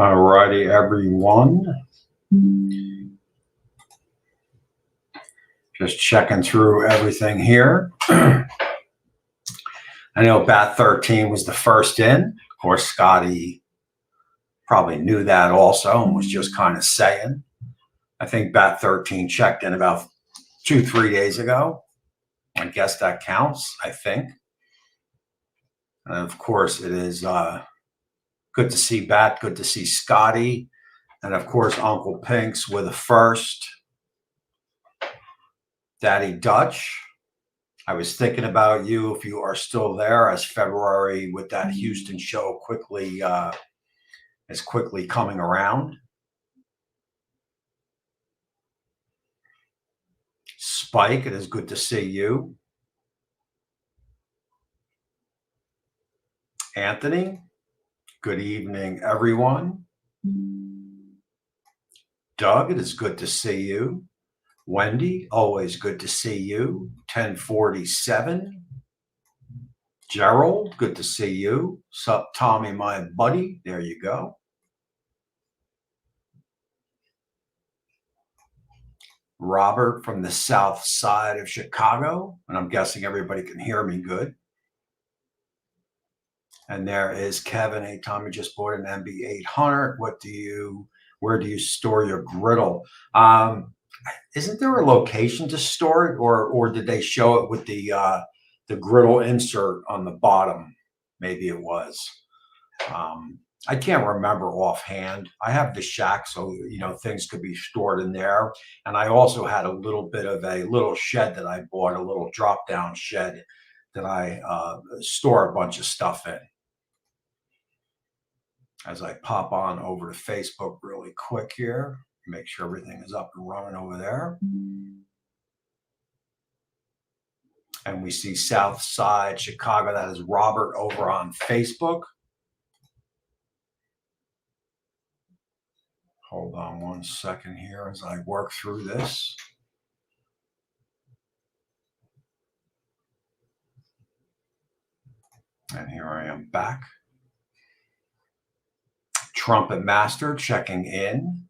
Alrighty, everyone. Just checking through everything here. I know bat 13 was the first in. Of course, Scotty probably knew that also and was just kind of saying. I think bat 13 checked in about 2-3 days ago. I guess that counts, I think. And of course, it is good to see Bat, good to see Scotty. And of course, Uncle Pink's with a first. Daddy Dutch, I was thinking about you if you are still there, as February with that Houston show is quickly coming around. Spike, it is good to see you. Anthony, good evening, everyone. Doug, it is good to see you. Wendy, always good to see you. 1047. Gerald, good to see you. Sup, Tommy, my buddy. There you go. Robert from the south side of Chicago. And I'm guessing everybody can hear me good. And there is Kevin. Hey, Tommy just bought an MB800. Where do you store your griddle? Isn't there a location to store it, or did they show it with the griddle insert on the bottom? Maybe it was. I can't remember offhand. I have the shack, so things could be stored in there. And I also had a little bit of a little shed that I bought, a little drop-down shed that I store a bunch of stuff in. As I pop on over to Facebook really quick here. Make sure everything is up and running over there. And we see South Side Chicago. That is Robert over on Facebook. Hold on one second here as I work through this. And here I am back. Trumpet Master checking in.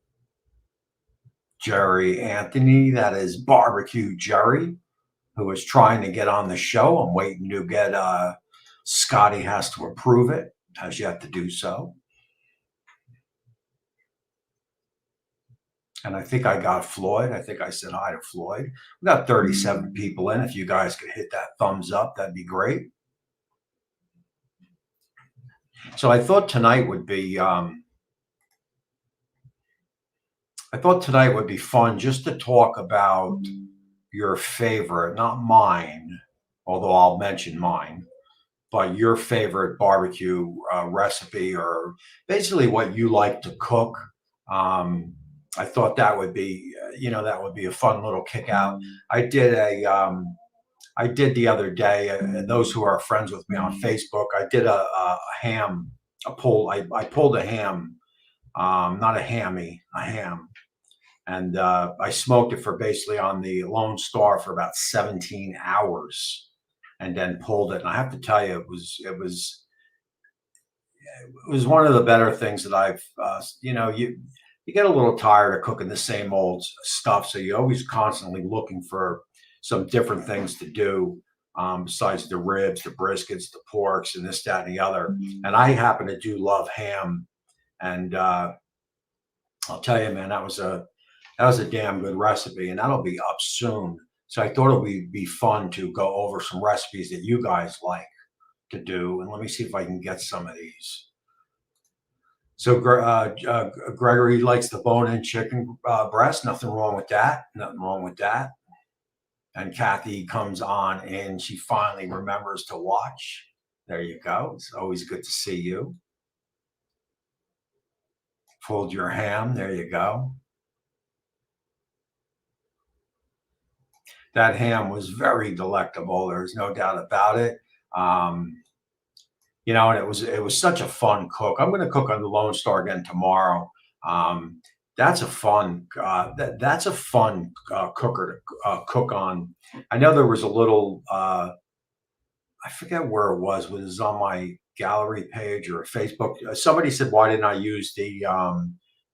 Jerry Anthony, that is Barbecue Jerry, who is trying to get on the show. I'm waiting to get Scotty has to approve it, has yet to do so. And I think I got Floyd. I think I said hi to Floyd. We got 37 people in. If you guys could hit that thumbs up, that'd be great. So I thought tonight would be fun just to talk about your favorite, not mine, although I'll mention mine, but your favorite barbecue recipe, or basically what you like to cook. I thought that would be, that would be a fun little kick out. I did the other day, and those who are friends with me on Facebook, I did a ham, I pulled a ham, not a hammy, a ham. And I smoked it for basically on the Lone Star for about 17 hours and then pulled it. And I have to tell you, it was one of the better things that I've, you get a little tired of cooking the same old stuff. So you're always constantly looking for some different things to do besides the ribs, the briskets, the porks, and this, that, and the other. And I happen to do love ham. And I'll tell you, man, that was a damn good recipe, and that'll be up soon. So I thought it would be fun to go over some recipes that you guys like to do. And let me see if I can get some of these. So Gregory likes the bone-in chicken breast. Nothing wrong with that. Nothing wrong with that. And Kathy comes on and she finally remembers to watch. There you go. It's always good to see you. Pulled your ham. There you go. That ham was very delectable. There's no doubt about it. And it was such a fun cook. I'm going to cook on the Lone Star again tomorrow. That's a fun cooker to cook on. I know there was a little I forget where it was on my gallery page or Facebook. Somebody said, why didn't I use the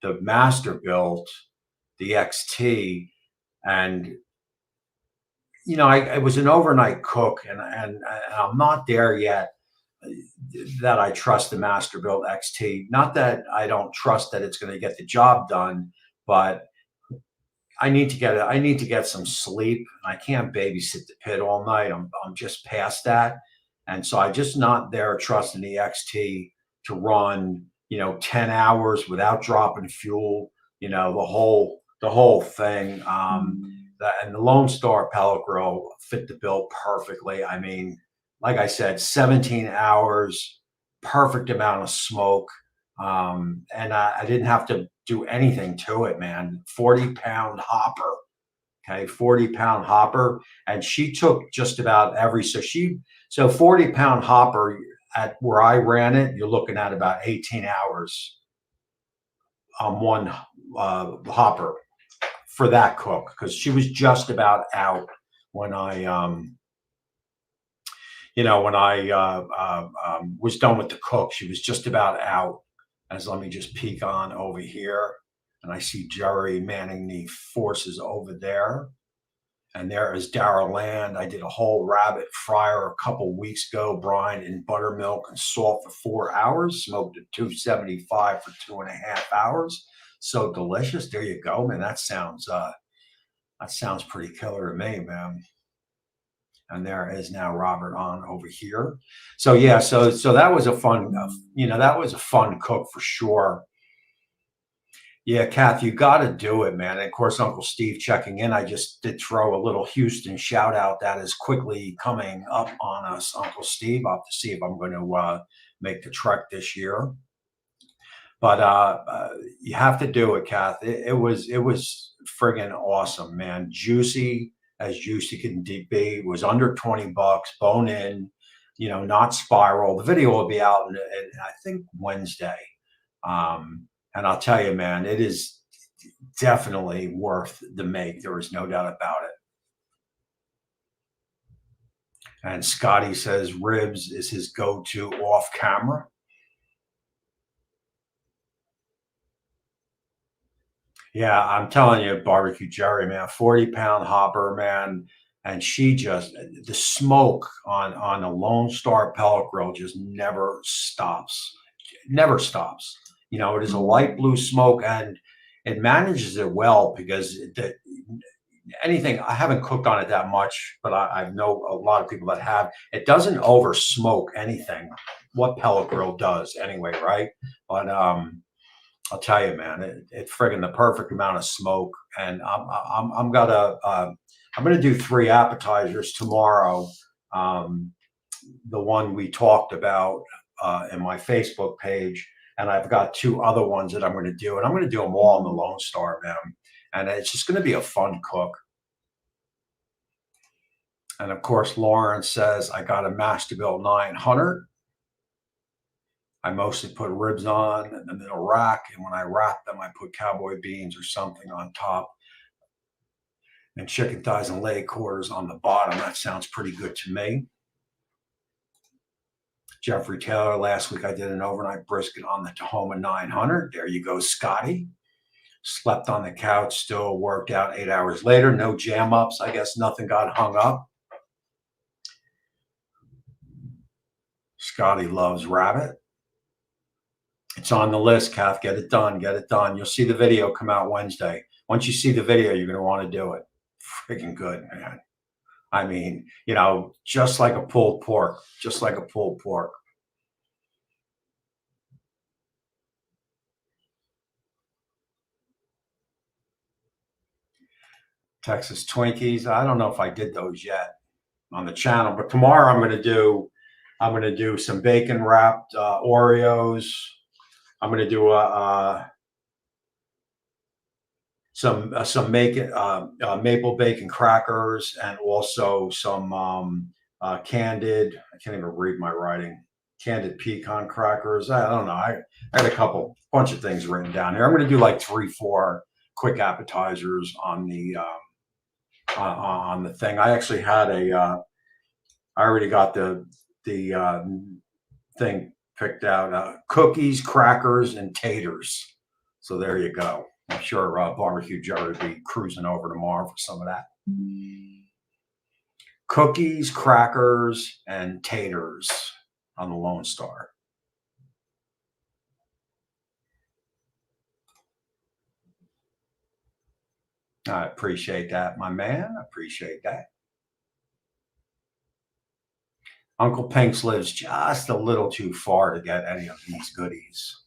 Masterbuilt, the XT? And I was an overnight cook, and I'm not there yet that I trust the Masterbuilt XT. Not that I don't trust that it's going to get the job done, but I need to get some sleep. I can't babysit the pit all night. I'm just past that. And so I just not there trusting the XT to run, 10 hours without dropping fuel, the whole thing. And the Lone Star pellet grill fit the bill perfectly. I mean, like I said, 17 hours, perfect amount of smoke. And I didn't have to do anything to it, man. 40-pound hopper. Okay, 40-pound hopper. And she took just about so 40-pound hopper at where I ran it, you're looking at about 18 hours on one hopper for that cook, because she was just about out when I was done with the cook. She was just about out. As let me just peek on over here, and I see Jerry manning the forces over there. And there is Darrell Land. I did a whole rabbit fryer a couple weeks ago, brine in buttermilk and salt for 4 hours, smoked at 275 for 2.5 hours. So delicious. There you go, man. That sounds pretty killer to me, man. And there is now Robert on over here. So yeah, so that was a fun, that was a fun cook for sure. Yeah, Kath, you got to do it, man. And of course, Uncle Steve checking in. I just did throw a little Houston shout out that is quickly coming up on us, Uncle Steve. I'll have to see if I'm going to make the trek this year. But you have to do it, Kath. It was friggin' awesome, man. Juicy as juicy can be. It was under $20, bone in, not spiral. The video will be out in I think Wednesday. And I'll tell you, man, it is definitely worth the make. There is no doubt about it. And Scotty says ribs is his go-to off camera. Yeah, I'm telling you, Barbecue Jerry, man, 40-pound hopper, man. And the smoke on a Lone Star pellet grill just never stops. Never stops. It is a light blue smoke, and it manages it well, because I haven't cooked on it that much, but I know a lot of people that have. It doesn't over smoke anything. What pellet grill does anyway, right? But I'll tell you, man, it's friggin' the perfect amount of smoke. And I'm gonna do 3 appetizers tomorrow. The one we talked about in my Facebook page. And I've got 2 other ones that I'm going to do, and I'm going to do them all in the Lone Star, man. And it's just going to be a fun cook. And of course, Lauren says, I got a Masterbuilt 900. I mostly put ribs on in the middle rack, and when I wrap them, I put cowboy beans or something on top, and chicken thighs and leg quarters on the bottom. That sounds pretty good to me. Jeffrey Taylor, last week I did an overnight brisket on the Tahoma 900. There you go, Scotty. Slept on the couch, still worked out 8 hours later. No jam ups. I guess nothing got hung up. Scotty loves rabbit. It's on the list, Kath. Get it done. Get it done. You'll see the video come out Wednesday. Once you see the video, you're going to want to do it. Freaking good, man. I mean, just like a pulled pork, just like a pulled pork. Texas Twinkies. I don't know if I did those yet on the channel, but tomorrow I'm going to do some bacon wrapped Oreos. I'm going to do some maple bacon crackers, and also some candied, I can't even read my writing, candied pecan crackers. I don't know. I had a bunch of things written down here. I'm going to do like 3-4 quick appetizers on the thing. I actually had I already got the thing picked out. Cookies, crackers, and taters. So there you go. I'm sure Barbecue Joe would be cruising over tomorrow for some of that. Cookies, crackers, and taters on the Lone Star. I appreciate that, my man. I appreciate that. Uncle Pink's lives just a little too far to get any of these goodies.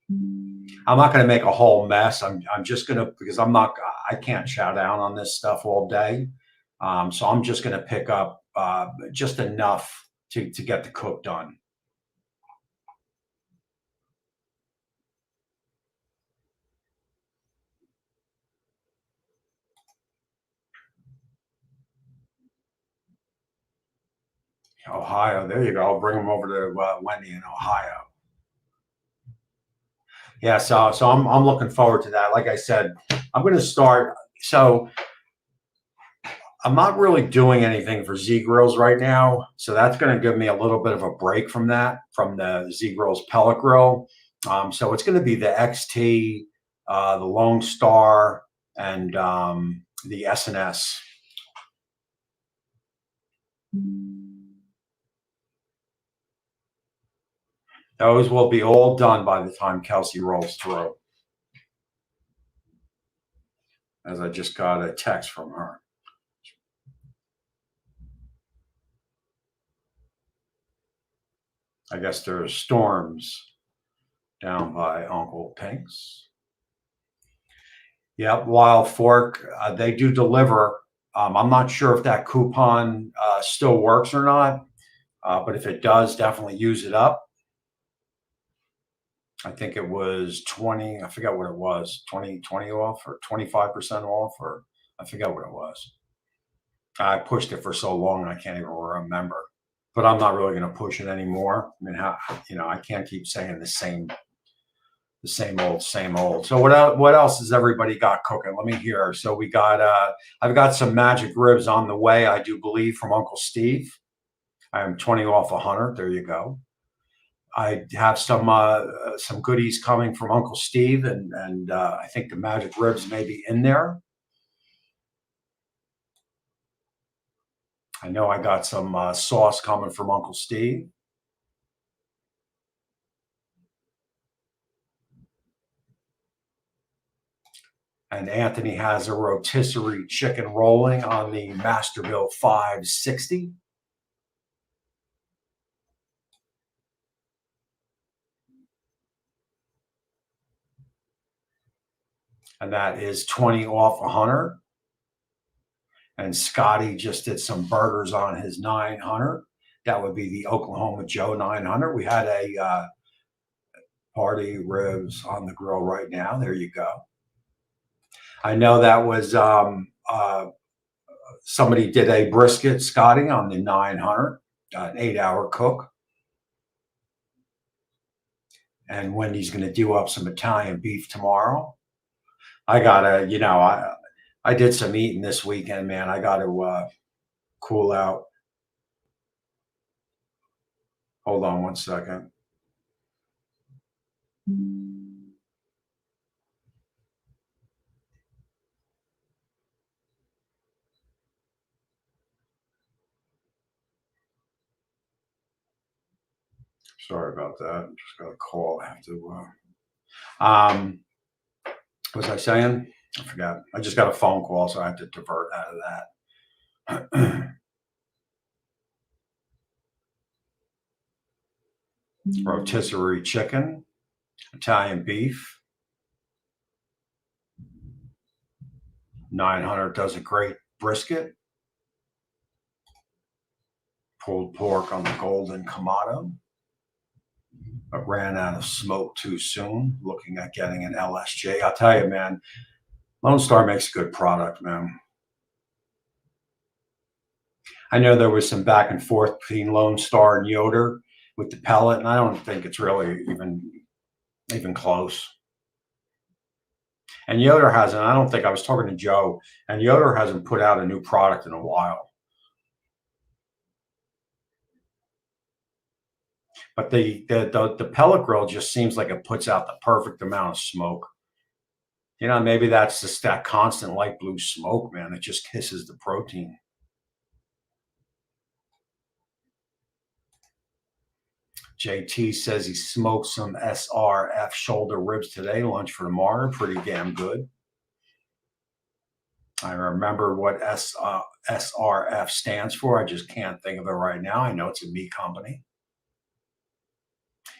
I'm not going to make a whole mess. I'm just going to, because I can't chow down on this stuff all day. So I'm just going to pick up just enough to get the cook done. Ohio, there you go. I'll bring them over to Wendy in Ohio. Yeah, so I'm looking forward to that. Like I said, I'm going to start. So I'm not really doing anything for Z Grills right now, so that's going to give me a little bit of a break from that, from the Z Grills pellet grill. So it's going to be the XT, the Lone Star, and the S&S. Those will be all done by the time Kelsey rolls through, as I just got a text from her. I guess there's storms down by Uncle Pink's. Yep, Wild Fork, they do deliver. I'm not sure if that coupon still works or not, but if it does, definitely use it up. I think it was 20, I forget what it was, 20 off or 25% off, or I forget what it was. I pushed it for so long I can't even remember, but I'm not really going to push it anymore. I mean, I can't keep saying the same old. So what else has everybody got cooking? Let me hear. So we got I've got some magic ribs on the way, I do believe, from Uncle Steve. I am 20 off 100. There you go. I have some goodies coming from Uncle Steve, and I think the magic ribs may be in there. I know I got some sauce coming from Uncle Steve. And Anthony has a rotisserie chicken rolling on the Masterbuilt 560. And that is 20 off 100. And Scotty just did some burgers on his 900. That would be the Oklahoma Joe 900. We had a party ribs on the grill right now. There you go. I know that was somebody did a brisket, Scotty, on the 900, an 8-hour cook. And Wendy's going to do up some Italian beef tomorrow. I gotta, I did some eating this weekend, man. I got to cool out. Hold on one second. Sorry about that. Just got a call. I have to. What was I saying? I forgot. I just got a phone call, so I have to divert out of that. Rotisserie chicken, Italian beef. 900 does a great brisket. Pulled pork on the golden Kamado. But ran out of smoke too soon, looking at getting an LSJ. I'll tell you, man, Lone Star makes a good product, man. I know there was some back and forth between Lone Star and Yoder with the pellet, and I don't think it's really even close. And Yoder hasn't, I don't think, I was talking to Joe, and Yoder hasn't put out a new product in a while. But the pellet grill just seems like it puts out the perfect amount of smoke. You know, maybe that's just that constant light blue smoke, man. It just kisses the protein. JT says he smoked some SRF shoulder ribs today, lunch for tomorrow. Pretty damn good. I remember what SRF stands for. I just can't think of it right now. I know it's a meat company.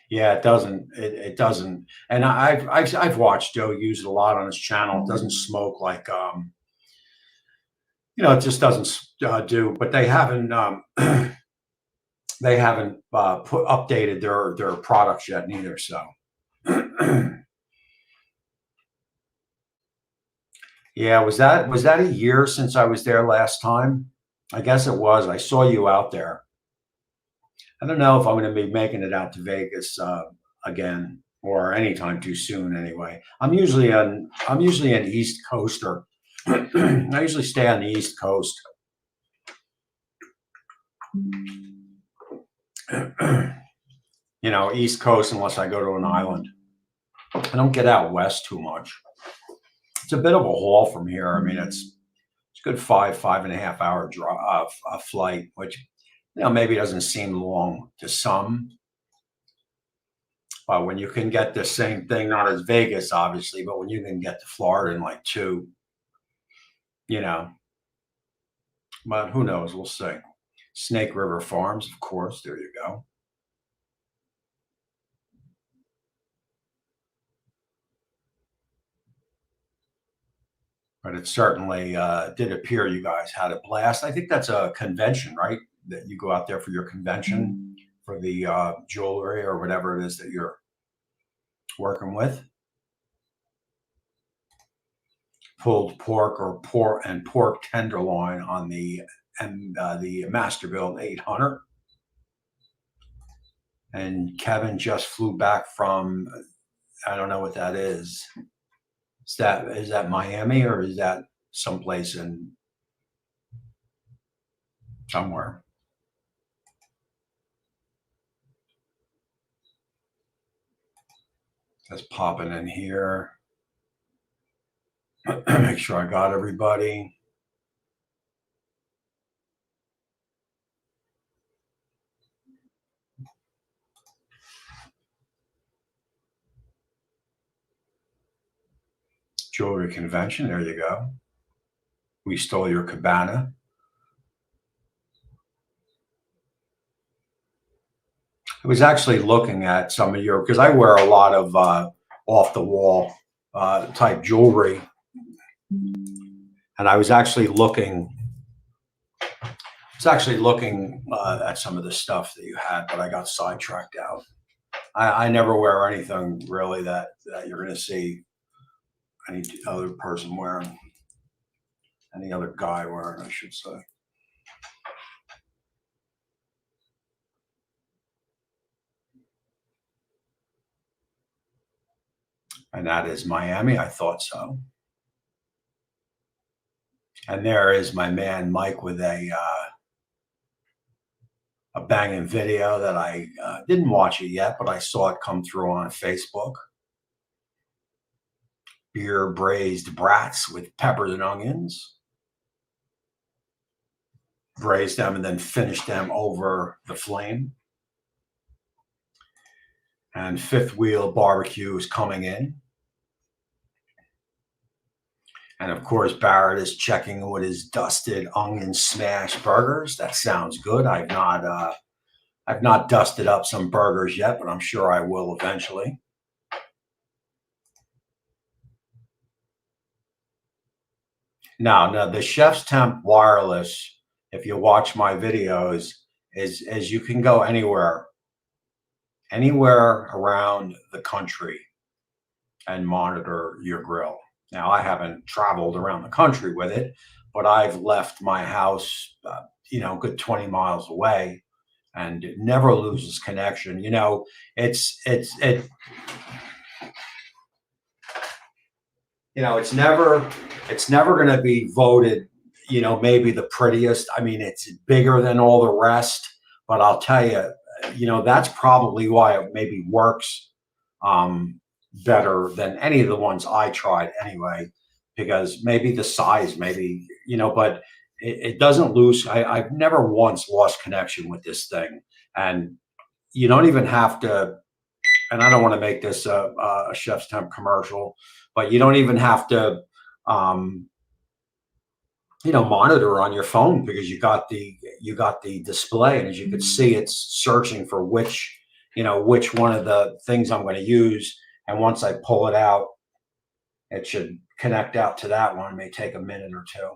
Yeah, it doesn't. It doesn't. And I've watched Joe use it a lot on his channel. It doesn't smoke like you know, it just doesn't do. But they haven't they haven't updated their products yet neither. So yeah, was that a year since I was there last time? I guess it was. I saw you out there. I don't know if I'm going to be making it out to Vegas again or anytime too soon. Anyway, I'm usually an East Coaster. I usually stay on the East Coast. You know, East Coast unless I go to an island. I don't get out west too much. It's a bit of a haul from here. I mean, it's a good 5.5 hour drive, flight, which, you know, maybe doesn't seem long to some. But when you can get the same thing, not as Vegas, obviously, but when you can get to Florida in like 2, you know. But who knows? We'll see. Snake River Farms, of course. There you go. But it certainly did appear you guys had a blast. I think that's a convention, right? That you go out there for your convention for the jewelry or whatever it is that you're working with. Pulled pork or pork tenderloin on the Masterbuilt 800. And Kevin just flew back from, I don't know what that is. Is that Miami or is that someplace in somewhere? Just popping in here. Make sure I got everybody. Jewelry convention. There you go. We stole your cabana. I was actually looking at some of your, because I wear a lot of off the wall type jewelry. And I was actually looking at some of the stuff that you had, but I got sidetracked out. I never wear anything really that you're going to see any other person wearing, any other guy wearing, I should say. And that is Miami. I thought so. And there is my man Mike with a banging video that I didn't watch it yet, but I saw it come through on Facebook. Beer braised brats with peppers and onions. Braise them and then finish them over the flame. And Fifth Wheel Barbecue is coming in. And of course, Barrett is checking with his dusted onion smash burgers. That sounds good. I've not dusted up some burgers yet, but I'm sure I will eventually. Now the Chef's Temp wireless, if you watch my videos, is you can go anywhere around the country and monitor your grill. Now, I haven't traveled around the country with it, but I've left my house, you know, a good 20 miles away, and it never loses connection. You know, it's you know, it's never going to be voted, you know, maybe the prettiest. I mean, it's bigger than all the rest, but I'll tell you, you know, that's probably why it maybe works better than any of the ones I tried anyway, because maybe the size, maybe, you know, but it doesn't lose. I've never once lost connection with this thing. And you don't even have to, and I don't want to make this a Chef's Temp commercial, but you don't even have to, um, you know, monitor on your phone, because you got the display, and as you can see, it's searching for which, you know, which one of the things I'm going to use. And once I pull it out, it should connect out to that one. It may take a minute or two.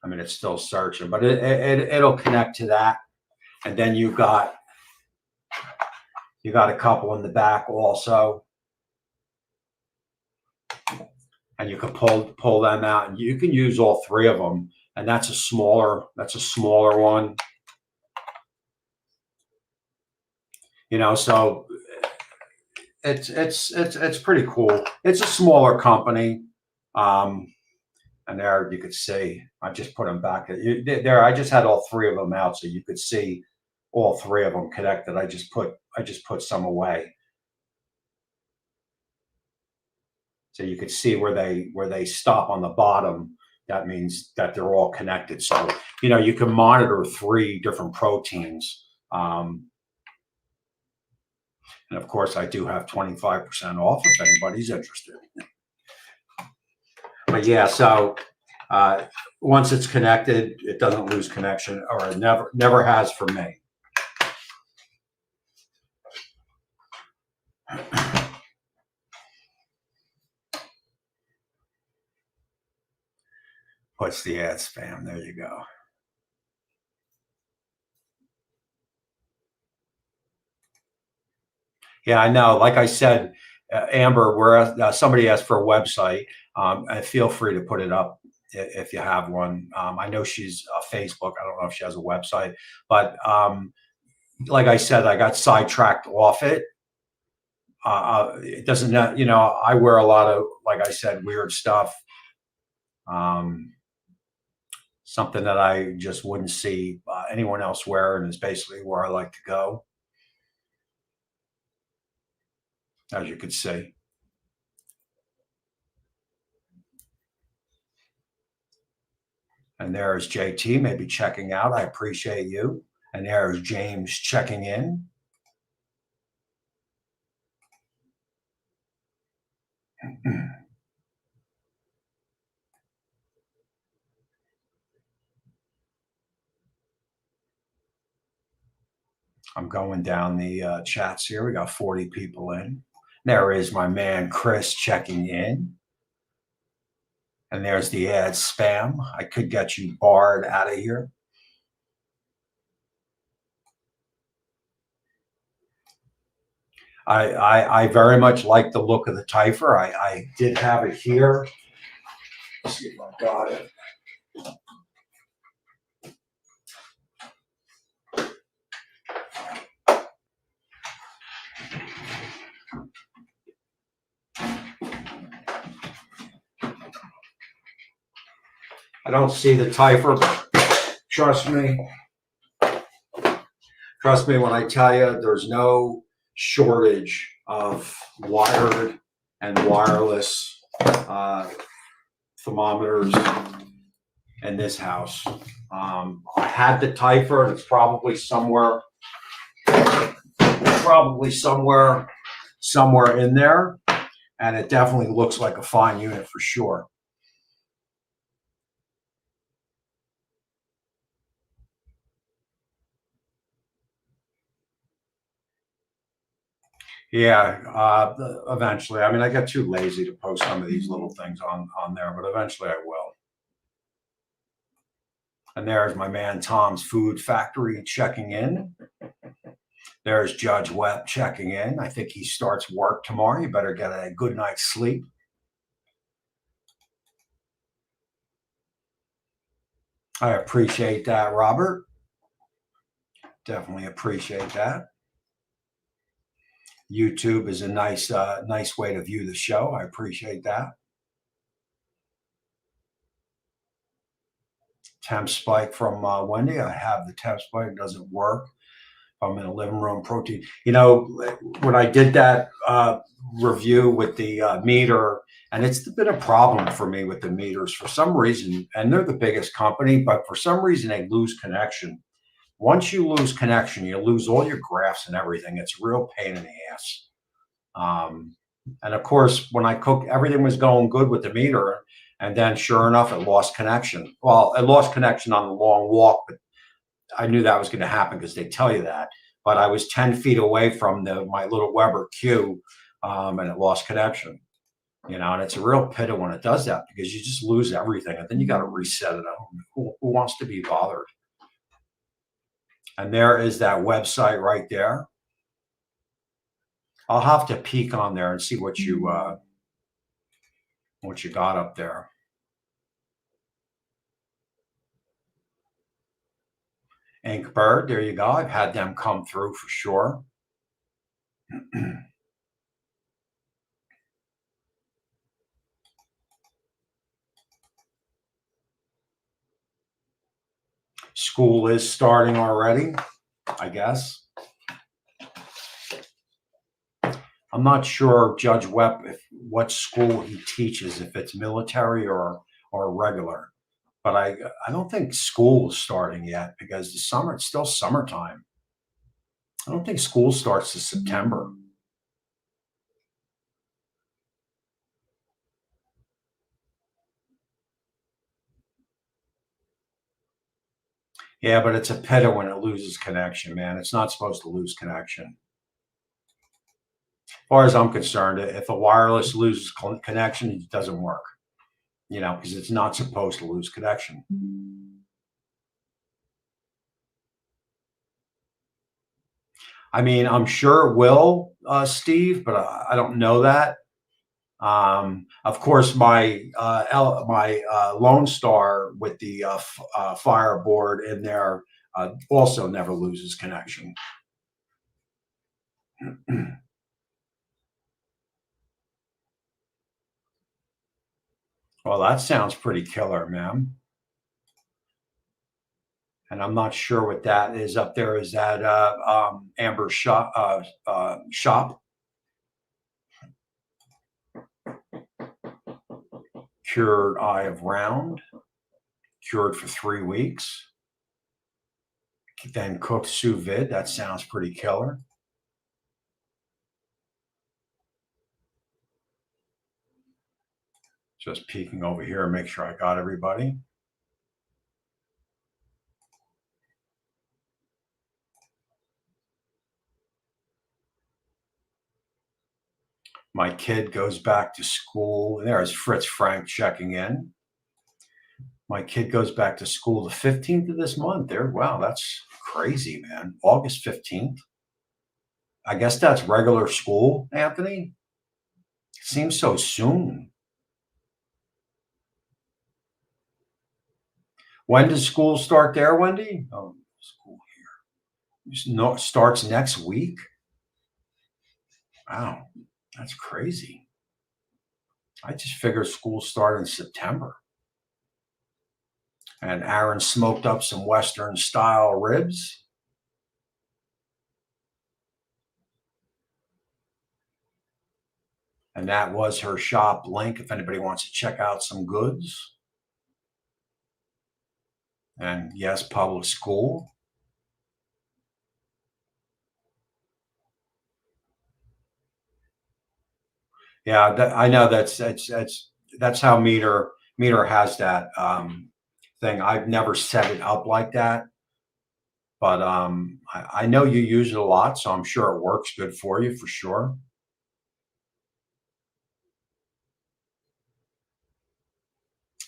I mean, it's still searching, but it'll connect to that. And then you got a couple in the back also, and you can pull them out, and you can use all three of them. And that's a smaller one, you know. So it's pretty cool. It's a smaller company. And there you could see, I just put them back there. I just had all three of them out, so you could see all three of them connected. I just put some away, so you could see where they stop on the bottom. That means that they're all connected. So, you know, you can monitor 3 different proteins. And of course, I do have 25% off if anybody's interested. But yeah, so once it's connected, it doesn't lose connection, or it never has for me. What's the ad spam? There you go. Yeah, I know. Like I said, Amber, where somebody asked for a website, and feel free to put it up if you have one. I know she's Facebook. I don't know if she has a website, but like I said, I got sidetracked off it. It doesn't, you know, I wear a lot of, like I said, weird stuff. Something that I just wouldn't see anyone else wear, and is basically where I like to go, as you can see. And there's JT, maybe checking out. I appreciate you. And there's James checking in. I'm going down the chats here. We got 40 people in. There is my man Chris checking in. And there's the ad spam. I could get you barred out of here. I very much like the look of the Typher. I did have it here. Let's see if I got it. I don't see the Typher, but trust me when I tell you, there's no shortage of wired and wireless thermometers in this house. I had the Typher, and it's probably somewhere in there, and it definitely looks like a fine unit for sure. Yeah, eventually. I mean, I got too lazy to post some of these little things on there, but eventually I will. And there's my man Tom's Food Factory checking in. There's Judge Webb checking in. I think he starts work tomorrow. You better get a good night's sleep. I appreciate that, Robert. Definitely appreciate that. YouTube is a nice way to view the show. I appreciate that. Temp spike from Wendy. I have the temp spike. It doesn't work. I'm in a living room protein. You know, when I did that review with the meter, and it's been a problem for me with the meters for some reason, and they're the biggest company, but for some reason they lose connection. Once you lose connection, you lose all your graphs and everything. It's a real pain in the ass. And of course, when I cooked, everything was going good with the meter. And then sure enough, it lost connection. Well, it lost connection on the long walk, but I knew that was going to happen because they tell you that. But I was 10 feet away from my little Weber Q, and it lost connection. You know, and it's a real pity when it does that because you just lose everything. And then you got to reset it. Who wants to be bothered? And there is that website right there. I'll have to peek on there and see what you got up there. Inkbird, there you go. I've had them come through for sure. School is starting already, I guess. I'm not sure, Judge Webb, what school he teaches, if it's military or regular. But I don't think school is starting yet because the summer, it's still summertime. I don't think school starts in September. Yeah, but it's a pity when it loses connection, man. It's not supposed to lose connection. As far as I'm concerned, if a wireless loses connection, it doesn't work, you know, because it's not supposed to lose connection. I mean, I'm sure it will, Steve, but I don't know that. Of course, my Lone Star with the Fireboard in there also never loses connection. Well, that sounds pretty killer, ma'am. And I'm not sure what that is up there. Is that Amber Shop? Shop? Cured Eye of Round. Cured for 3 weeks. Then cooked sous vide. That sounds pretty killer. Just peeking over here and make sure I got everybody. My kid goes back to school. There's Fritz Frank checking in. My kid goes back to school the 15th of this month. There, wow, that's crazy, man. August 15th. I guess that's regular school, Anthony. Seems so soon. When does school start there, Wendy? Oh, school here. No, starts next week. Wow, that's crazy. I just figured school started in September. And Aaron smoked up some Western style ribs. And that was her shop link if anybody wants to check out some goods. And yes, public school. Yeah, I know that's how meter has that thing. I've never set it up like that, but I know you use it a lot, so I'm sure it works good for you for sure.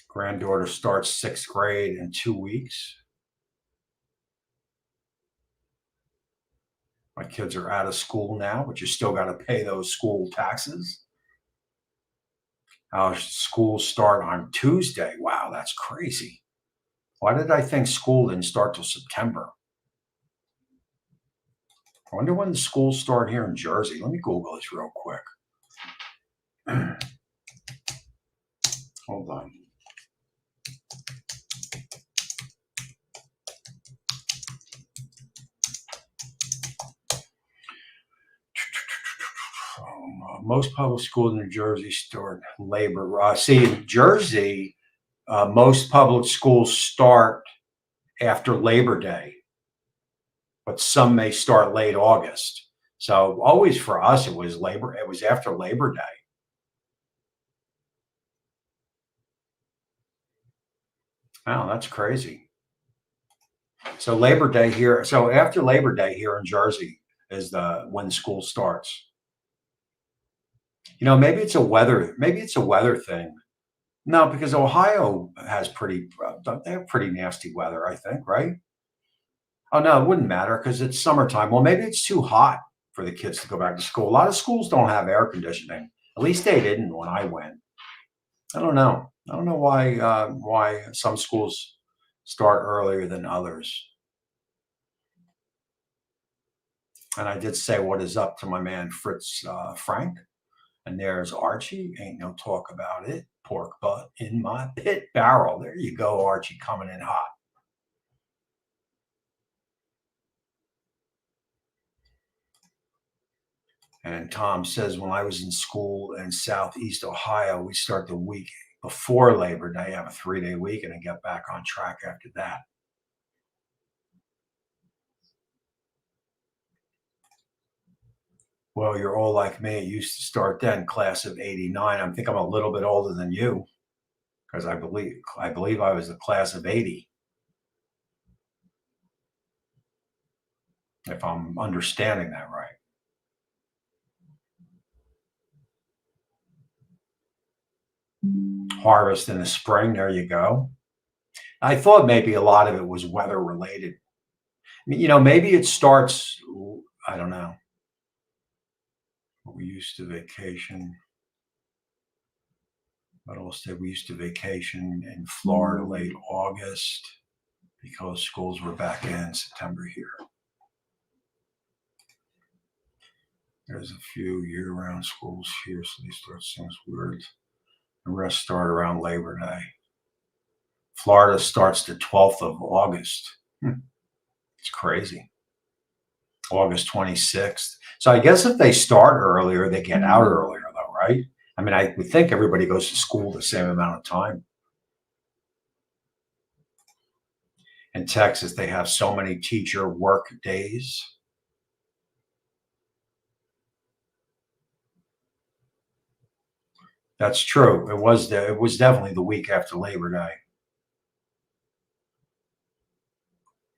Granddaughter starts 6th grade in 2 weeks. My kids are out of school now, but you still got to pay those school taxes. School start on Tuesday. Wow, that's crazy. Why did I think school didn't start till September? I wonder when the schools start here in Jersey. Let me Google this real quick. Hold on. Most public schools in New Jersey start labor. See, in Jersey, most public schools start after Labor Day, but some may start late August. So always for us, it was after Labor Day. Wow, that's crazy. So Labor Day here. So after Labor Day here in Jersey is the when school starts. Maybe it's a weather thing. No, because Ohio has they have pretty nasty weather, I think, right? Oh no, it wouldn't matter because it's summertime. Well, maybe it's too hot for the kids to go back to school. A lot of schools don't have air conditioning. At least they didn't when I went. I don't know. I don't know why some schools start earlier than others. And I did say what is up to my man Fritz Frank. And there's Archie. Ain't no talk about it. Pork butt in my pit barrel. There you go, Archie, coming in hot. And Tom says, when I was in school in Southeast Ohio, we start the week before Labor Day, have a 3-day week, and then get back on track after that. Well, you're all like me. It used to start then, class of '89. I think I'm a little bit older than you because I believe I was the class of '80, if I'm understanding that right. Harvest in the spring. There you go. I thought maybe a lot of it was weather related. I mean, maybe it starts. I don't know. We used to vacation. What else did we used to vacation in Florida late August because schools were back in September here. There's a few year-round schools here, so they start seems weird. The rest start around Labor Day. Florida starts the 12th of August. It's crazy. August 26th. So I guess if they start earlier, they get out earlier, though, right? I mean, I would think everybody goes to school the same amount of time. In Texas, they have so many teacher work days. That's true. It was definitely the week after Labor Day.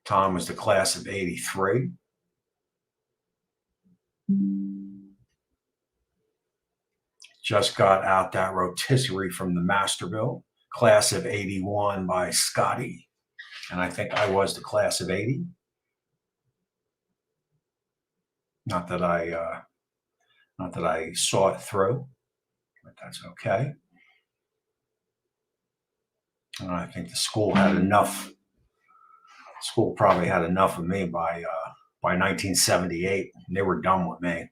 Tom was the class of '83. Just got out that rotisserie from the Masterville, class of '81 by Scotty. And I think I was the class of '80. Not that I saw it through, but that's okay. And I think the school had enough. School probably had enough of me by 1978. They were done with me.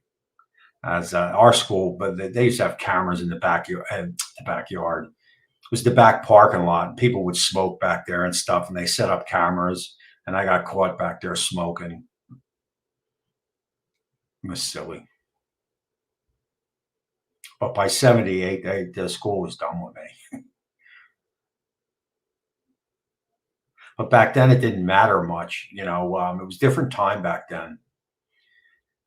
As our school, but they used to have cameras in the backyard. The backyard it was the back parking lot. People would smoke back there and stuff, and they set up cameras. And I got caught back there smoking. It was silly. But by '78, the school was done with me. But back then, it didn't matter much. It was different time back then.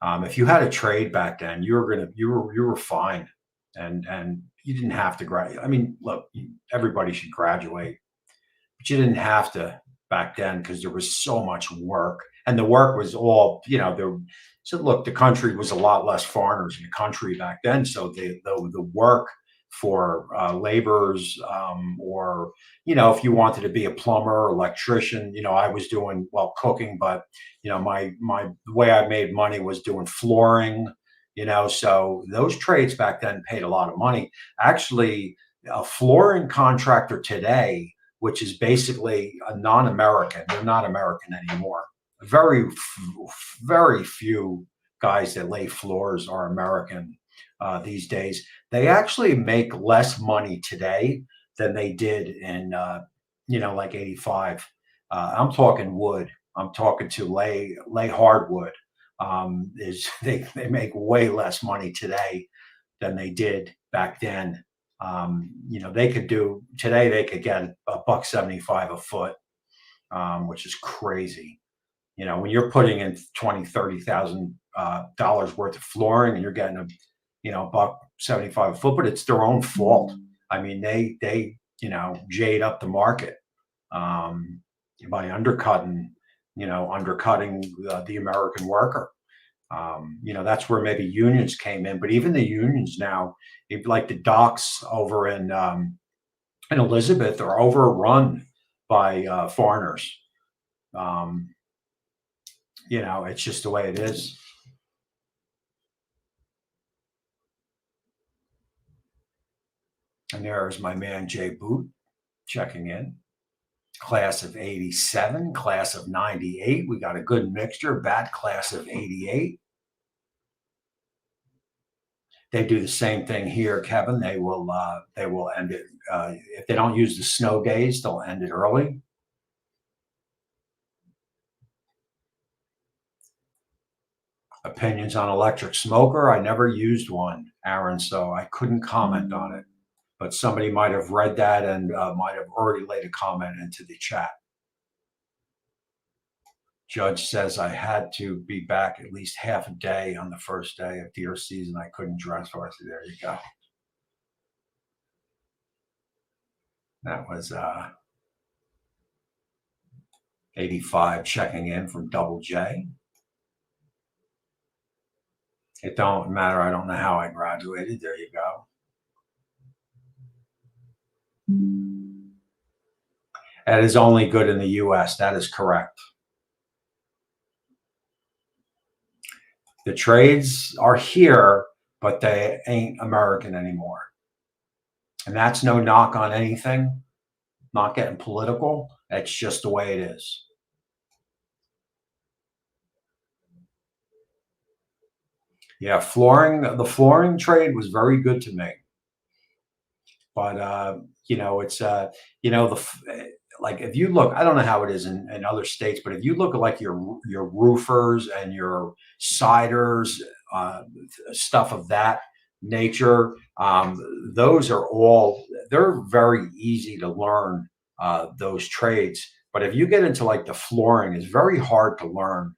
If you had a trade back then, you were fine, and you didn't have to graduate. I mean, look, everybody should graduate, but you didn't have to back then because there was so much work, and the work was all there. So look, the country was a lot less foreigners in the country back then, so the work for laborers, or if you wanted to be a plumber or electrician, I was doing cooking, but the way I made money was doing flooring, so those trades back then paid a lot of money. Actually, a flooring contractor today, which is basically a non-American, they're not American anymore. Very few guys that lay floors are American these days. They actually make less money today than they did in like '85. I'm talking wood. I'm talking to lay hardwood. They make way less money today than they did back then. They could do today. They could get $1.75 a foot, which is crazy. When you're putting in 20, $30,000 worth of flooring and you're getting $1.75 a foot, but it's their own fault. I mean, they jade up the market by undercutting the American worker. That's where maybe unions came in, but even the unions now, like the docks over in Elizabeth, are overrun by foreigners. It's just the way it is. And there's my man Jay Boot checking in. Class of 87, class of 98. We got a good mixture. Bat class of 88. They do the same thing here, Kevin. They will end it if they don't use the snow days. They'll end it early. Opinions on electric smoker. I never used one, Aaron, so I couldn't comment on it. But somebody might have read that and might have already laid a comment into the chat. Judge says I had to be back at least half a day on the first day of deer season. I couldn't dress for it. There you go. That was 85 checking in from Double J. It don't matter. I don't know how I graduated. There you go. That is only good in the U.S. That is correct. The trades are here, but they ain't American anymore. And that's no knock on anything. Not getting political. That's just the way it is. Yeah, the flooring trade was very good to me. But it's like if you look, I don't know how it is in other states, but if you look at like your roofers and your siders, stuff of that nature, those are they're very easy to learn, those trades. But if you get into like the flooring, it's very hard to learn,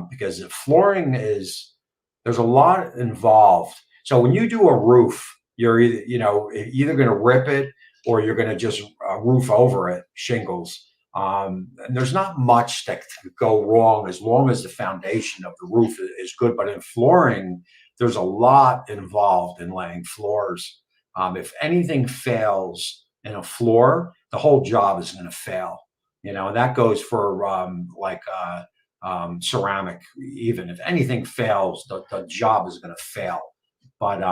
because the flooring there's a lot involved. So when you do a roof, you're either going to rip it or you're going to just roof over it, shingles. And there's not much that could go wrong as long as the foundation of the roof is good. But in flooring, there's a lot involved in laying floors. If anything fails in a floor, the whole job is going to fail. And that goes for ceramic. Even if anything fails, the job is going to fail. But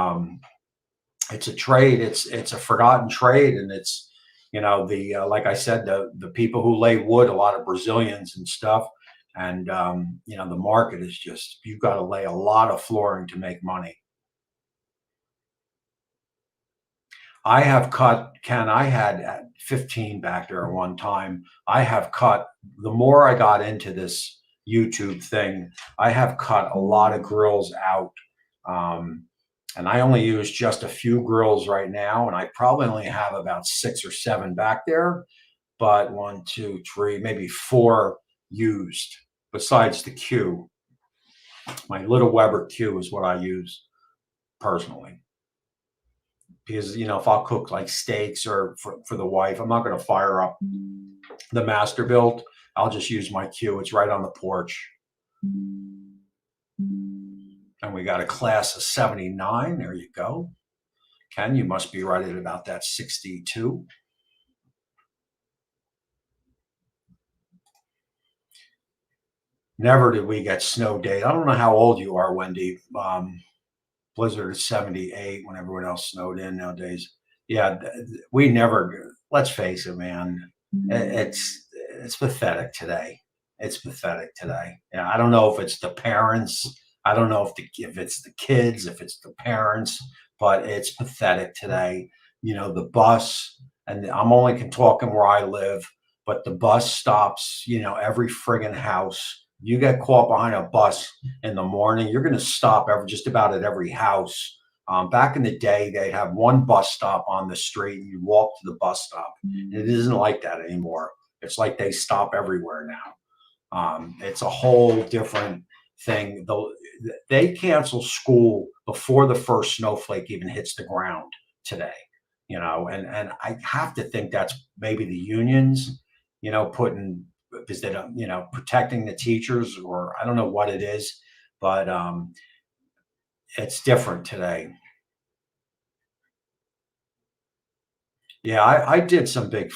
it's a trade. It's a forgotten trade, and it's like I said, the people who lay wood, a lot of Brazilians and stuff, and the market is just, you've got to lay a lot of flooring to make money. I have cut, Ken. I had 15 back there at one time. I have cut, the more I got into this YouTube thing, I have cut a lot of grills out. And I only use just a few grills right now, and I probably only have about 6 or 7 back there, but 1, 2, 3, maybe 4 used besides the Q. My little Weber Q is what I use personally. Because, if I'll cook like steaks or for the wife, I'm not going to fire up the Masterbuilt. I'll just use my Q. It's right on the porch. And we got a class of 79. There you go. Ken, you must be right at about that 62. Never did we get snow days. I don't know how old you are, Wendy. Blizzard is 78 when everyone else snowed in nowadays. Yeah, we never, let's face it, man. It's pathetic today. It's pathetic today. Yeah, I don't know if it's the parents. I don't know if it's the kids, if it's the parents, but it's pathetic today. The bus, and I'm only talking where I live, but the bus stops, every friggin' house. You get caught behind a bus in the morning, you're going to stop just about at every house Back in the day, they'd have one bus stop on the street and you walk to the bus stop. And it isn't like that anymore. It's like they stop everywhere now. It's a whole different thing. They cancel school before the first snowflake even hits the ground today, and I have to think that's maybe the unions, putting, because they don't, protecting the teachers, or I don't know what it is, but it's different today. Yeah, I did some big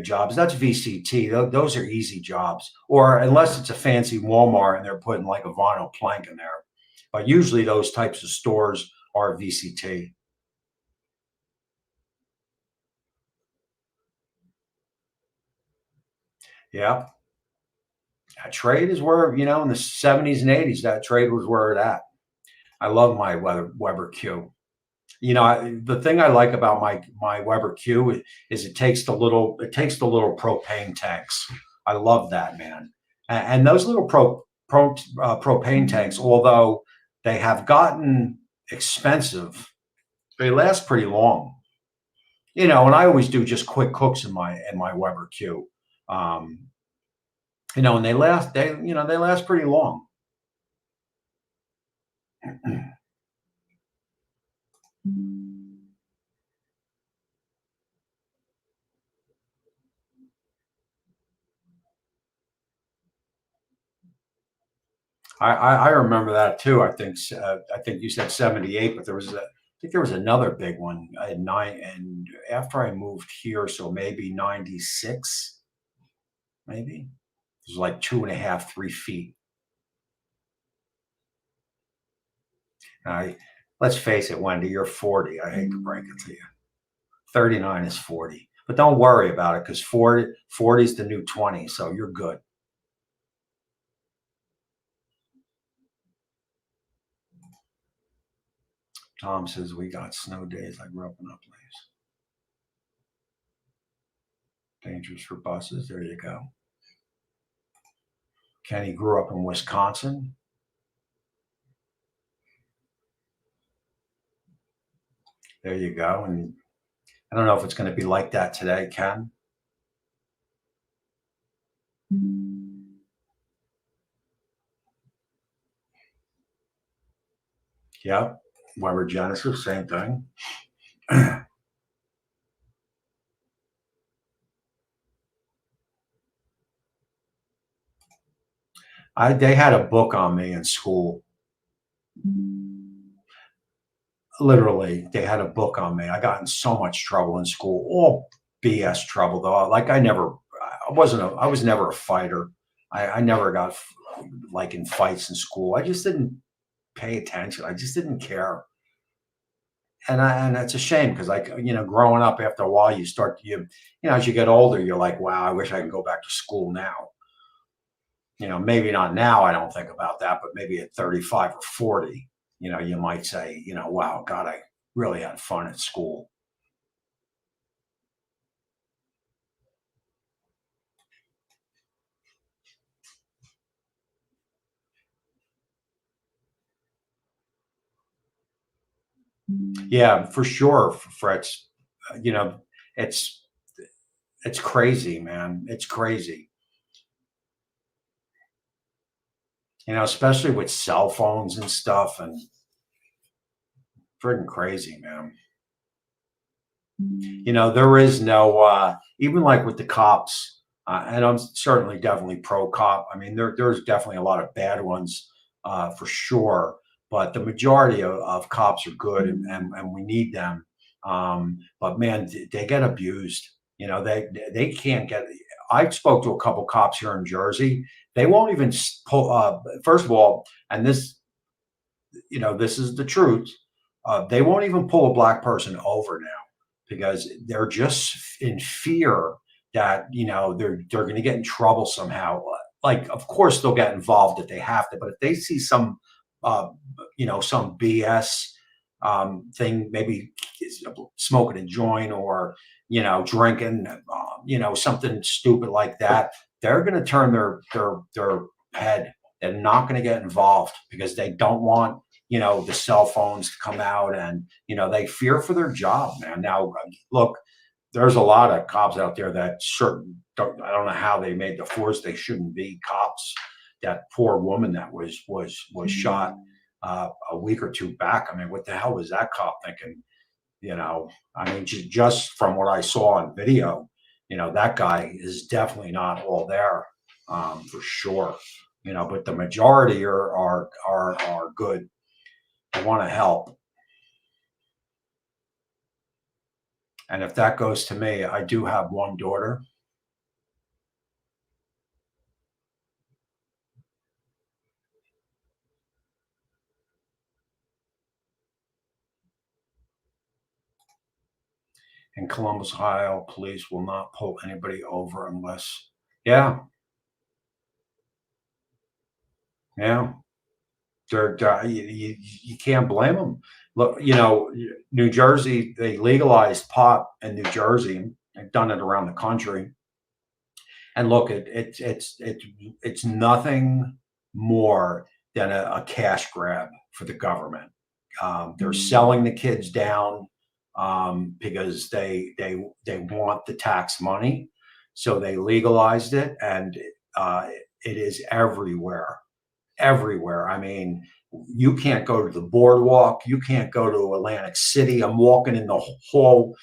jobs. That's VCT. Those are easy jobs, or unless it's a fancy Walmart and they're putting like a vinyl plank in there. But usually those types of stores are VCT. Yeah, that trade is where, in the 70s and 80s, that trade was where it at. I love my Weber Q. The thing I like about my Weber Q is it takes the little propane tanks. I love that, man. And those little propane tanks, although they have gotten expensive, they last pretty long. And I always do just quick cooks in my Weber Q. Um, and they last pretty long. I remember that too. I think you said 78, but I think there was another big one at nine, and after I moved here, so maybe 96, maybe it was like 2.5, 3 feet. I Let's face it, Wendy, you're 40. I hate to break it to you. 39 is 40, but don't worry about it because 40 is the new 20, so you're good. Tom says we got snow days. I grew up in a place dangerous for buses. There you go. Kenny grew up in Wisconsin. There you go. And I don't know if it's going to be like that today, Ken. Yep. Weber Genesis, same thing. They had a book on me in school. Literally, they had a book on me. I got in so much trouble in school, all BS trouble though. Like I was never a fighter. I never got like in fights in school. I just didn't pay attention. I just didn't care. And it's a shame because like, growing up after a while, as you get older, you're like, wow, I wish I could go back to school now. Maybe not now, I don't think about that, but maybe at 35 or 40, you might say, wow, God, I really had fun at school. Yeah, for sure, Fritz. You know, it's it's crazy, man. It's crazy. Especially with cell phones and stuff, and freaking crazy, man. There is no even like with the cops, and I'm certainly definitely pro cop. I mean, there's definitely a lot of bad ones, for sure, but the majority of cops are good, and we need them. But man, they get abused. They can't get. I spoke to a couple cops here in Jersey. They won't even pull. First of all, and this is the truth. They won't even pull a black person over now because they're just in fear that they're going to get in trouble somehow. Like, of course, they'll get involved if they have to, but if they see uh, some BS thing, maybe smoking a joint or drinking, something stupid like that, they're going to turn their head. They're not going to get involved because they don't want the cell phones to come out, and they fear for their job, man. Now, look, there's a lot of cops out there that certain I don't know how they made the force. They shouldn't be cops. That poor woman that was shot a week or two back. I mean, what the hell was that cop thinking? I mean, just from what I saw on video, that guy is definitely not all there, for sure. But the majority are good. I want to help. And if that goes to me, I do have one daughter. In Columbus, Ohio, police will not pull anybody over unless, yeah, yeah, you can't blame them. Look, New Jersey, they legalized pot in New Jersey. They've done it around the country. And look, it's nothing more than a cash grab for the government. They're selling the kids down, because they want the tax money, so they legalized it, and it is everywhere, everywhere. I mean, you can't go to the boardwalk, you can't go to Atlantic City. I'm walking in the hall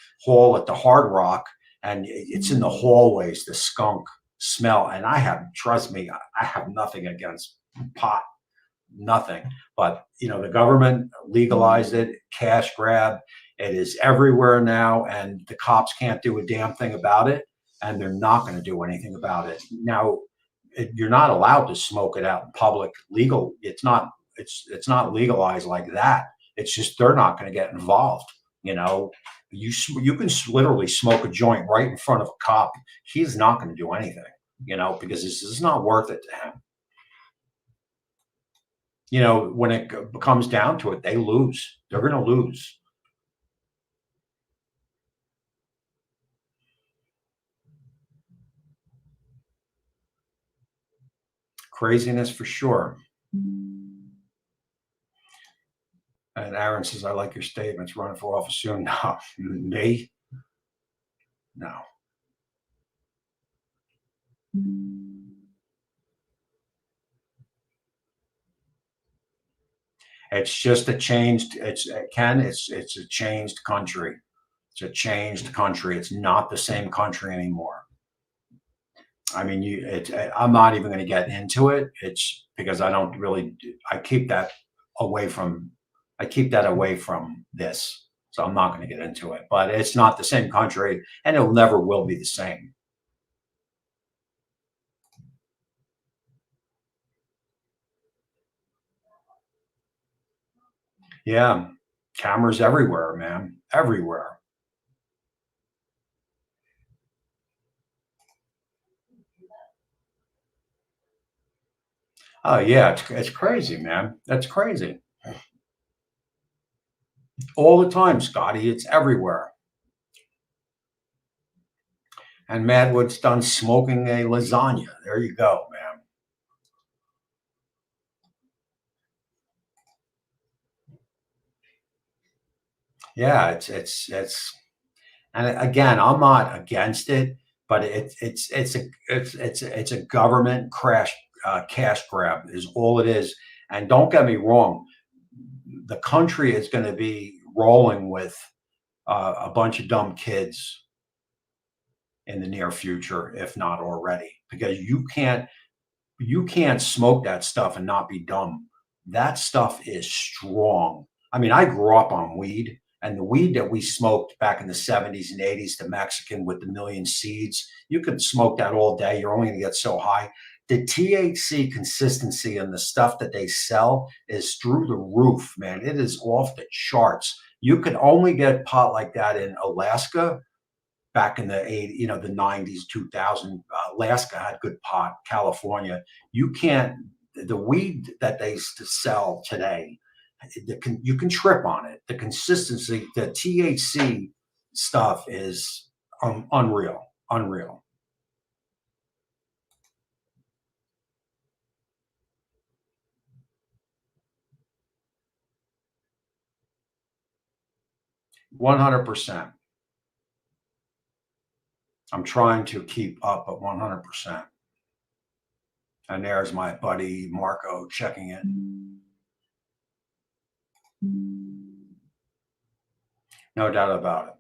at the Hard Rock, and it's in the hallways, the skunk smell. And trust me, I have nothing against pot, nothing. But the government legalized it, cash grab. It is everywhere now, and the cops can't do a damn thing about it, and they're not going to do anything about it. Now, you're not allowed to smoke it out in public. Legal, it's not legalized like that. It's just they're not going to get involved. You know, you can literally smoke a joint right in front of a cop. He's not going to do anything. Because this is not worth it to him. When it comes down to it, they lose. They're going to lose. Craziness for sure. And Aaron says, I like your statements. Running for office soon. No, me? No. It's just a changed, it's a changed country. It's a changed country. It's not the same country anymore. I mean, I'm not even going to get into it. It's because I keep that away from, this. So I'm not going to get into it, but it's not the same country, and it never will be the same. Yeah. Cameras everywhere, man. Everywhere. Oh yeah. It's crazy, man. That's crazy. All the time, Scotty. It's everywhere. And Madwood's done smoking a lasagna. There you go, man. Yeah, and again, I'm not against it, but it's a government cash grab is all it is. And don't get me wrong, the country is going to be rolling with a bunch of dumb kids in the near future, if not already, because you can't smoke that stuff and not be dumb. That stuff is strong. I mean, I grew up on weed, and the weed that we smoked back in the 70s and 80s, the Mexican with the million seeds, you could smoke that all day. You're only going to get so high. The THC consistency and the stuff that they sell is through the roof, man. It is off the charts. You could only get pot like that in Alaska back in the 80, the 90s, 2000. Alaska had good pot. California, you can't. The weed that they used to sell today, you can trip on it. The consistency, the THC stuff is unreal, unreal. 100%. I'm trying to keep up at 100%. And there's my buddy Marco checking in. No doubt about it.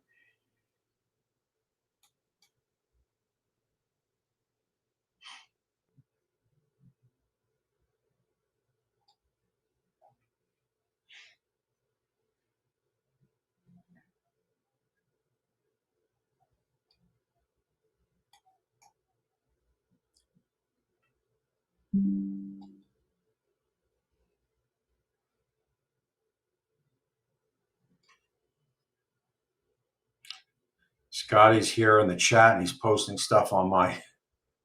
Scotty's here in the chat and he's posting stuff on my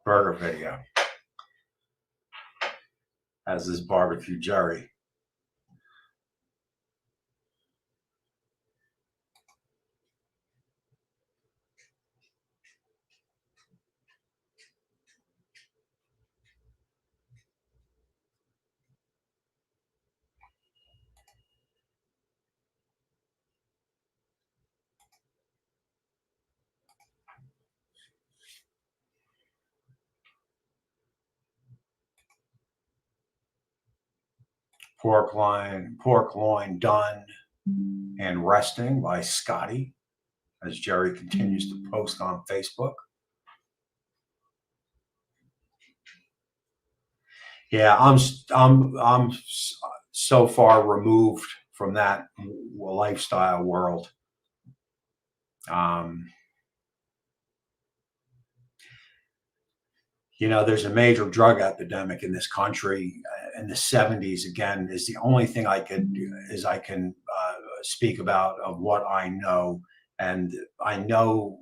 burger video. As is barbecue Jerry. Pork loin done and resting by Scotty, as Jerry continues to post on Facebook. Yeah, I'm so far removed from that lifestyle world. You know, there's a major drug epidemic in this country. In the 70s, again, is the only thing I can speak about of what I know. And I know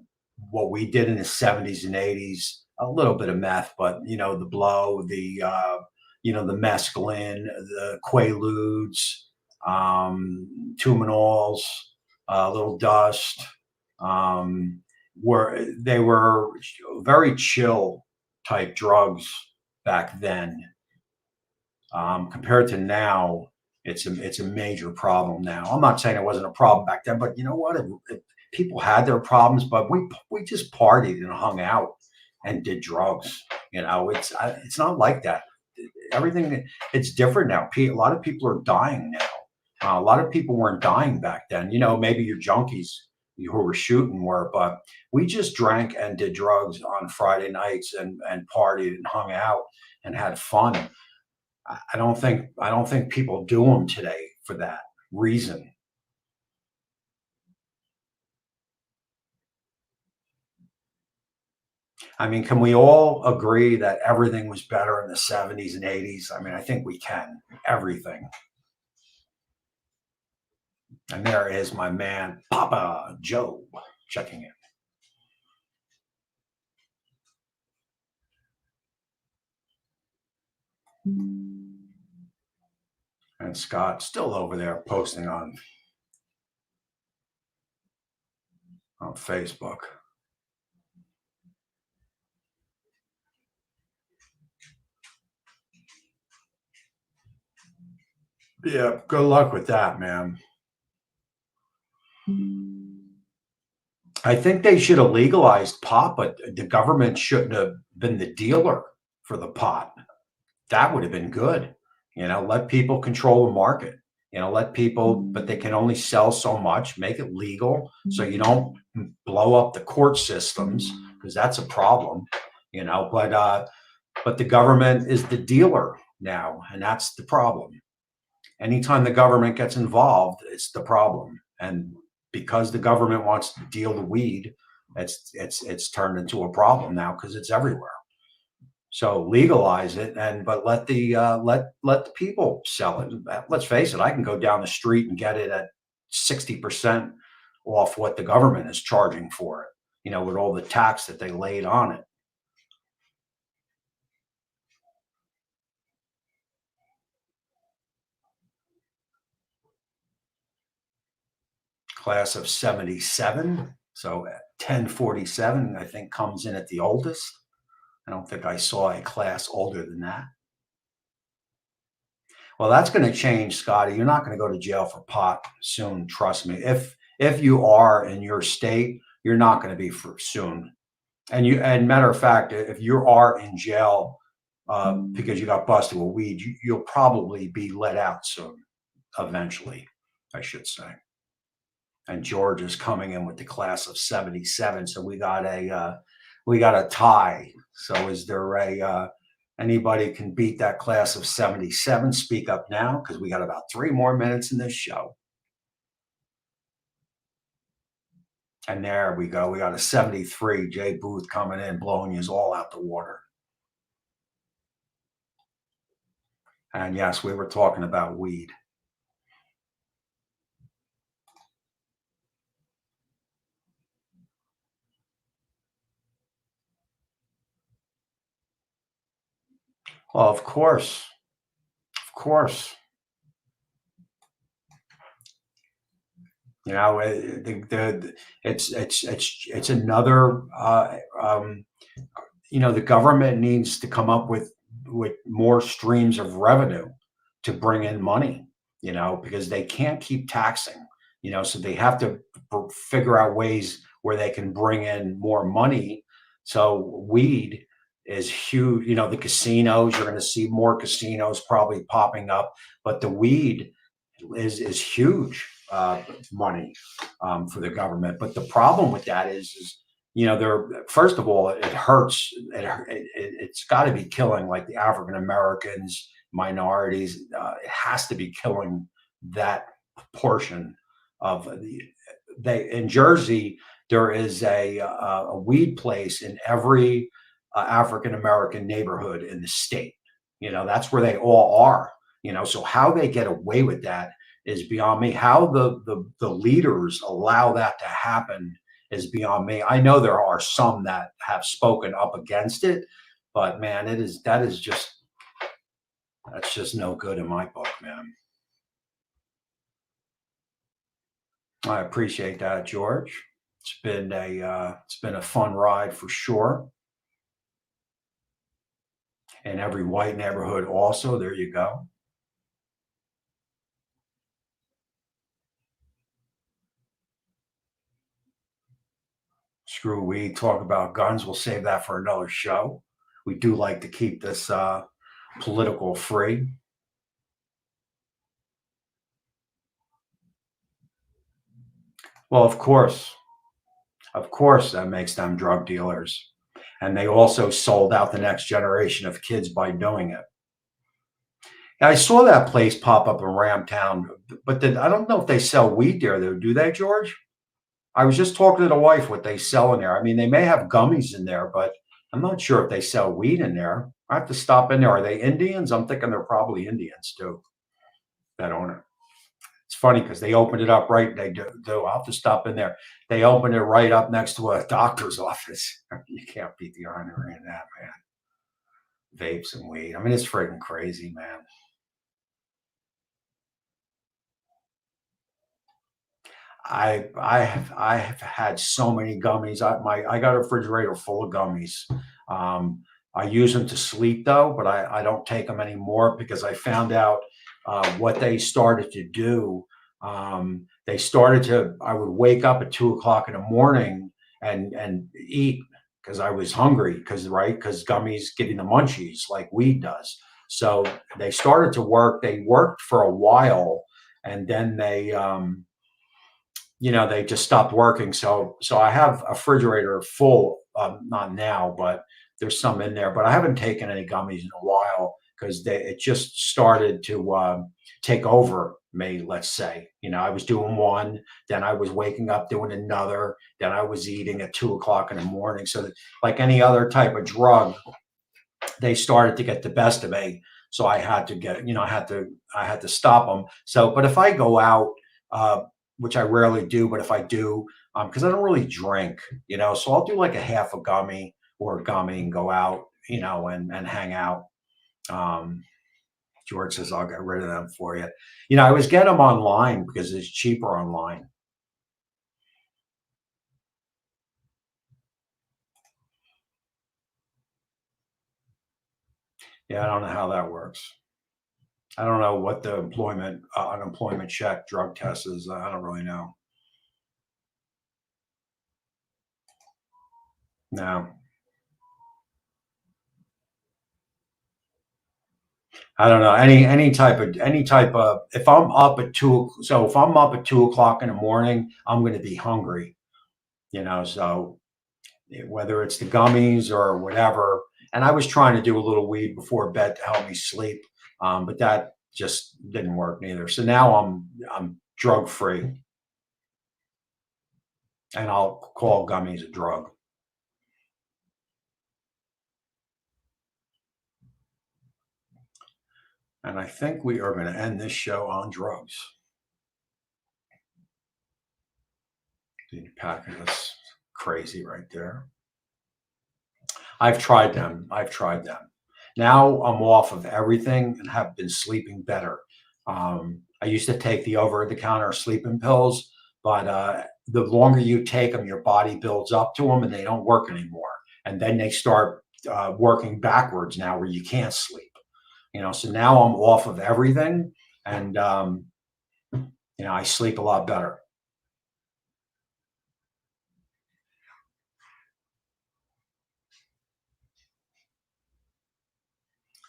what we did in the 70s and 80s, a little bit of meth, but you know, the blow, the the mescaline, the quaaludes, tumenols, a little dust, they were very chill type drugs back then. Compared to now, it's a major problem now. I'm not saying it wasn't a problem back then, but you know what? People had their problems, but we just partied and hung out and did drugs. You know, it's not like that. Everything, it's different now. A lot of people are dying now. A lot of people weren't dying back then. You know, maybe your junkies who were shooting were, but we just drank and did drugs on Friday nights and partied and hung out and had fun. I don't think people do them today for that reason. I mean, can we all agree that everything was better in the 70s and 80s? I mean, I think we can. Everything. And there is my man, Papa Joe, checking in. And Scott still over there posting on Facebook. Yeah, good luck with that, man. I think they should have legalized pot, but the government shouldn't have been the dealer for the pot. That would have been good. You know, let people control the market. You know, let people, but they can only sell so much, make it legal so you don't blow up the court systems, because that's a problem, you know, but the government is the dealer now, and that's the problem. Anytime the government gets involved, it's the problem. And because the government wants to deal the weed, it's turned into a problem now because it's everywhere. So legalize it, but let the people sell it. Let's face it, I can go down the street and get it at 60% off what the government is charging for it, you know, with all the tax that they laid on it. Class of 77. So 1047, I think, comes in at the oldest. I don't think I saw a class older than that. Well, that's going to change, Scotty. You're not going to go to jail for pot soon. Trust me. if you are in your state, you're not going to be for soon. And matter of fact, if you are in jail because you got busted with weed, you'll probably be let out soon, eventually, I should say. And George is coming in with the class of '77, so we got a tie. So is there a anybody can beat that class of '77? Speak up now because we got about 3 more minutes in this show. And there we go. We got a '73 Jay Booth coming in, blowing you all out the water. And yes, we were talking about weed. Well, of course, of course. You know, it's another. You know, the government needs to come up with more streams of revenue to bring in money. You know, because they can't keep taxing. You know, so they have to figure out ways where they can bring in more money. So weed is huge. You know, the casinos. You're going to see more casinos probably popping up, but the weed is huge money for the government. But the problem with that is you know, they're first of all, it hurts. It's got to be killing like the African Americans, minorities. It has to be killing that portion of the. They in Jersey, there is a weed place in every African American neighborhood in the state. You know, that's where they all are. You know, so how they get away with that is beyond me. How the leaders allow that to happen is beyond me. I know there are some that have spoken up against it, but man, that is just that's just no good in my book, man. I appreciate that, George. It's been a fun ride for sure. In every white neighborhood, also. There you go. Screw weed. Talk about guns. We'll save that for another show. We do like to keep this political free. Well, of course, that makes them drug dealers. And they also sold out the next generation of kids by doing it. I saw that place pop up in Ramtown, but I don't know if they sell weed there, though. Do they, George? I was just talking to the wife what they sell in there. I mean, they may have gummies in there, but I'm not sure if they sell weed in there. I have to stop in there. Are they Indians? I'm thinking they're probably Indians too, that owner. It's funny because they opened it up right. They do. I'll have to stop in there. They opened it right up next to a doctor's office. You can't beat the irony in that, man. Vapes and weed. I mean, it's freaking crazy, man. I have had so many gummies. I got a refrigerator full of gummies. Um, I use them to sleep though, but I don't take them anymore because I found out what they started to do. They started to. I would wake up at 2 o'clock in the morning and eat because I was hungry because gummies give you the munchies like weed does. So they started to work. They worked for a while, and then they just stopped working. So I have a refrigerator full, not now, but there's some in there. But I haven't taken any gummies in a while because it just started to take over me. Let's say, I was doing one, then I was waking up doing another, then I was eating at 2 o'clock in the morning. So that, like any other type of drug, they started to get the best of me. So I had to I had to stop them. So, but if I go out, uh, which I rarely do, but if I do, because I don't really drink, so I'll do like a half a gummy or a gummy and go out, and hang out. Um, George says I'll get rid of them for you. I always get them online because it's cheaper online. Yeah, I don't know how that works. I don't know what the unemployment check drug test is. I don't really know. No, I don't know. Any type of if I'm up at if I'm up at 2 o'clock in the morning, I'm going to be hungry. So whether it's the gummies or whatever. And I was trying to do a little weed before bed to help me sleep, but that just didn't work neither. So now I'm drug free, and I'll call gummies a drug. And I think we are going to end this show on drugs. The packet is crazy right there. I've tried them. I've tried them. Now I'm off of everything and have been sleeping better. I used to take the over-the-counter sleeping pills, but the longer you take them, your body builds up to them, and they don't work anymore. And then they start working backwards now, where you can't sleep. So now I'm off of everything, and I sleep a lot better.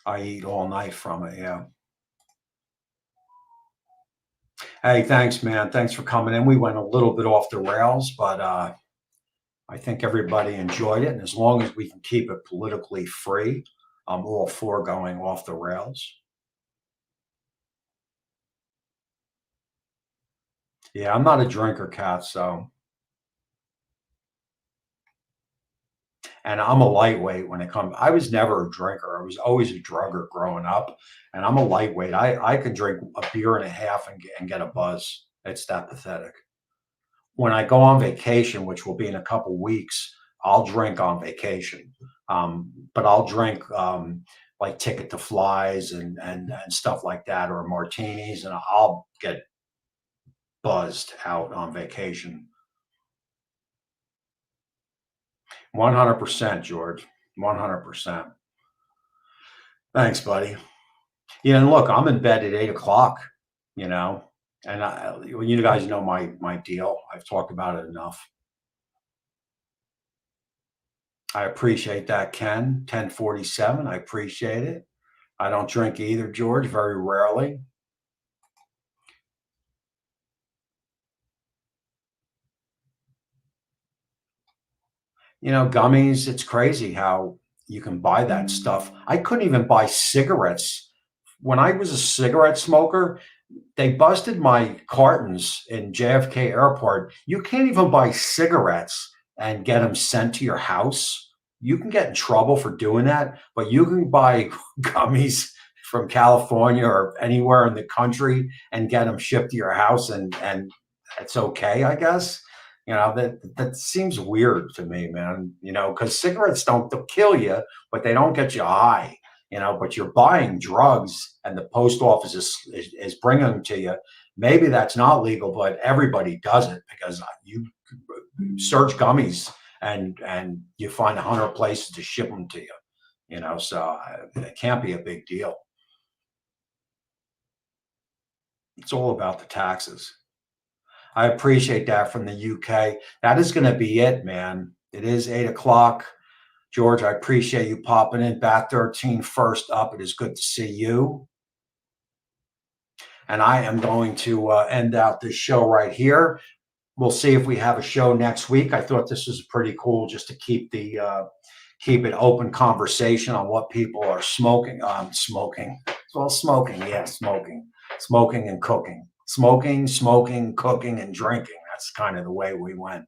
I eat all night from it. Yeah. Hey, thanks, man. Thanks for coming in. We went a little bit off the rails, but I think everybody enjoyed it. And as long as we can keep it politically free, I'm all for going off the rails. Yeah, I'm not a drinker, cat. And I'm a lightweight when it comes. I was never a drinker. I was always a drugger growing up, and I'm a lightweight. I can drink a beer and a half and get a buzz. It's that pathetic. When I go on vacation, which will be in a couple weeks, I'll drink on vacation. But I'll drink like Ticket to Flies and stuff like that, or martinis, and I'll get buzzed out on vacation. 100%, George. 100%. Thanks, buddy. Yeah, and look, I'm in bed at 8 o'clock. You know, and you guys know my deal. I've talked about it enough. I appreciate that, Ken. 1047. I appreciate it. I don't drink either, George, very rarely. Gummies, it's crazy how you can buy that stuff. I couldn't even buy cigarettes. When I was a cigarette smoker, they busted my cartons in JFK Airport. You can't even buy cigarettes and get them sent to your house. You can get in trouble for doing that, but you can buy gummies from California or anywhere in the country and get them shipped to your house, and it's okay, I guess. That seems weird to me, man. Because cigarettes don't they'll kill you, but they don't get you high. But you're buying drugs, and the post office is bringing them to you. Maybe that's not legal, but everybody does it because you search gummies, and you find 100 places to ship them to you. So it can't be a big deal. It's all about the taxes. I appreciate that from the UK. That is going to be it, man. It is 8 o'clock. George, I appreciate you popping in. Bat 13 first up. It is good to see you. And I am going to end out this show right here. We'll see if we have a show next week. I thought this was pretty cool just to keep it open conversation on what people are smoking. Smoking. Well, smoking, yeah, smoking and cooking. Smoking, cooking, and drinking. That's kind of the way we went.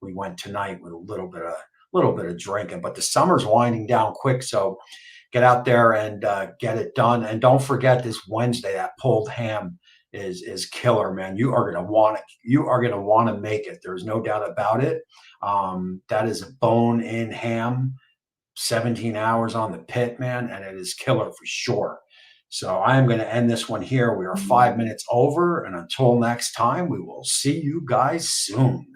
We went tonight with a little bit of drinking, but the summer's winding down quick, so get out there and get it done. And don't forget this Wednesday, that pulled ham is killer, man. You are gonna want it. You are gonna want to make it. There's no doubt about it. That is a bone-in ham, 17 hours on the pit, man, and it is killer for sure. So I am going to end this one here. We are 5 minutes over, and until next time, we will see you guys soon.